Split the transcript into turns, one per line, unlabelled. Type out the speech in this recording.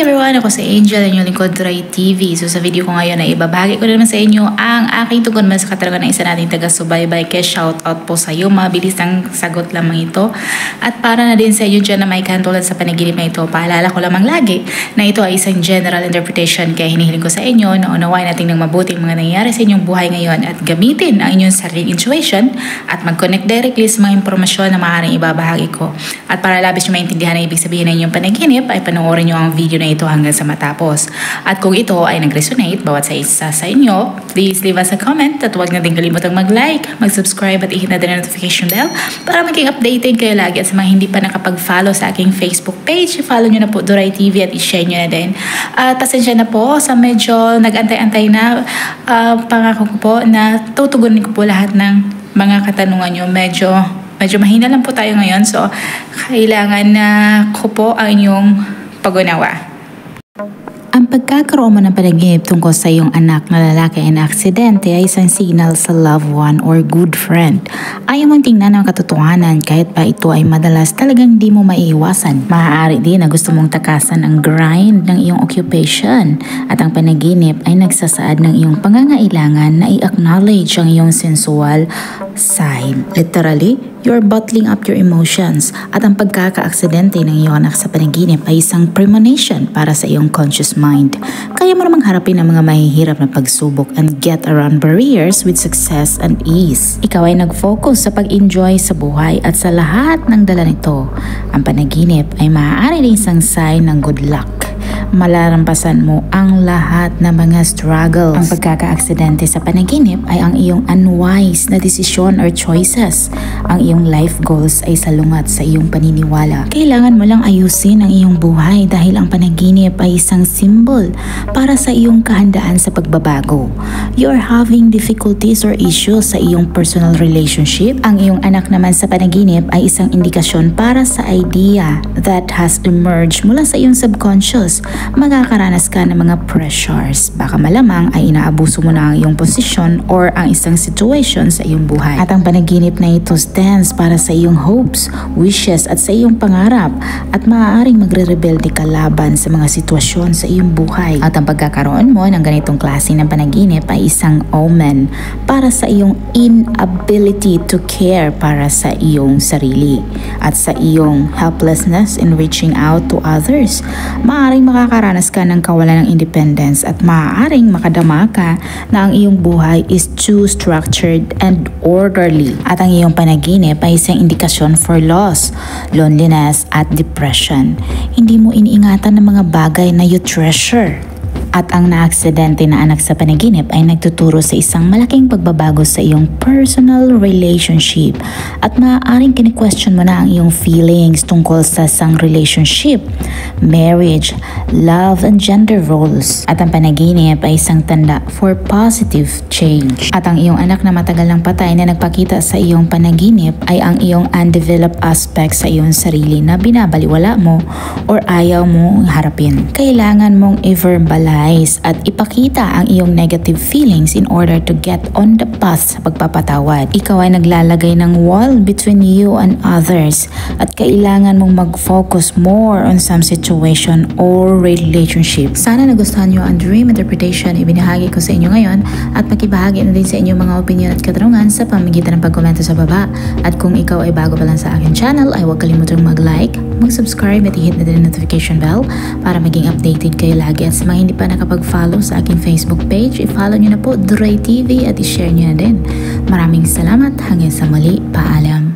everyone! Ako si Angel, ang inyong lingkod Duray TV. So sa video ko ngayon ay ibabahagi ko naman sa inyo ang aking tugon sa katanungan ng isa nating taga-subaybay. Kaya shoutout po sa iyo. Mabilis ang sagot lamang ito. At para na din sa inyo dyan na may katulad sa panaginip na ito, paalala ko lamang lagi na ito ay isang general interpretation. Kaya hinihiling ko sa inyo na unawain natin ng mabuting mga nangyayari sa inyong buhay ngayon at gamitin ang inyong sariling intuition at mag-connect directly sa mga impormasyon na maaaring ibabahagi ko. At para labis nyo maintindihan ang ibig sabihin ng inyong panaginip, ay panoorin nyo ang video na ito hanggang sa matapos. At kung ito ay nag-resonate bawat sa isa sa inyo, please leave us a comment at huwag na din kalimutang mag-like, mag-subscribe at i-hit na din ang notification bell para maging updated kayo lagi. At sa mga hindi pa nakapag-follow sa aking Facebook page, follow nyo na po Duray TV at i-share nyo na din. At pasensya na po sa medyo nag-antay-antay na pangako ko po na tutugunin ko po lahat ng mga katanungan nyo. Medyo mahina lang po tayo ngayon, so kailangan na ko po ang inyong pag-unawa. Ang pagkakaroon mo ng panaginip tungkol sa iyong anak na lalaki ay na-aksidente ay isang signal sa loved one or good friend. Ayaw mong tingnan ang katotohanan kahit pa ito ay madalas talagang di mo maiiwasan. Maaari din na gusto mong takasan ang grind ng iyong occupation at ang panaginip ay nagsasaad ng iyong pangangailangan na i-acknowledge ang iyong sensual side. Literally, you're bottling up your emotions at ang pagkaka-aksidente ng iyong anak sa panaginip ay isang premonition para sa iyong conscious mind. Kaya mo namang harapin ang mga mahihirap na pagsubok and get around barriers with success and ease. Ikaw ay nag-focus sa pag-enjoy sa buhay at sa lahat ng dala nito. Ang panaginip ay maaari rin isang sign ng good luck. Malalampasan mo ang lahat ng mga struggles. Ang pagkaka-aksidente sa panaginip ay ang iyong unwise na desisyon or choices. Ang iyong life goals ay salungat sa iyong paniniwala. Kailangan mo lang ayusin ang iyong buhay dahil ang panaginip ay isang symbol para sa iyong kahandaan sa pagbabago. You're having difficulties or issues sa iyong personal relationship. Ang iyong anak naman sa panaginip ay isang indikasyon para sa idea that has emerged mula sa iyong subconscious. Magkakaranas ka ng mga pressures. Baka malamang ay inaabuso mo na ang iyong posisyon or ang isang situation sa iyong buhay. At ang panaginip na ito stands para sa iyong hopes, wishes at sa iyong pangarap at maaaring magre-rebelde ka laban sa mga sitwasyon sa iyong buhay. At ang pagkakaroon mo ng ganitong klase ng panaginip ay isang omen para sa iyong inability to care para sa iyong sarili at sa iyong helplessness in reaching out to others. Maaaring makakaranas ka ng kawalan ng independence at maaaring makadama ka na ang iyong buhay is too structured and orderly. At ang iyong panaginip ay isang indikasyon for loss, loneliness at depression. Hindi mo iniingatan ng mga bagay na you treasure. At ang naaksidente na anak sa panaginip ay nagtuturo sa isang malaking pagbabago sa iyong personal relationship at maaaring kini-question mo na ang iyong feelings tungkol sa isang relationship, marriage, love and gender roles. At ang panaginip ay isang tanda for positive change. At ang iyong anak na matagal ng patay na nagpakita sa iyong panaginip ay ang iyong undeveloped aspect sa iyong sarili na binabaliwala mo or ayaw mong harapin. Kailangan mong i-verbalize at ipakita ang iyong negative feelings in order to get on the path sa pagpapatawad. Ikaw ay naglalagay ng wall between you and others at kailangan mong mag-focus more on some situation or relationship. Sana nagustuhan nyo ang dream interpretation ibinahagi ko sa inyo ngayon at makibahagi na din sa inyong mga opinion at katanungan sa pamamagitan ng pagkomento sa baba. At kung ikaw ay bago pa lang sa aking channel ay huwag kalimutang mag-like, mag-subscribe at i-hit na din ang notification bell para maging updated kayo lagi. At sa mga hindi pa nakapag-follow sa aking Facebook page, i-follow nyo na po Duray TV at i-share nyo na din. Maraming salamat. Hanggang sa muli. Paalam.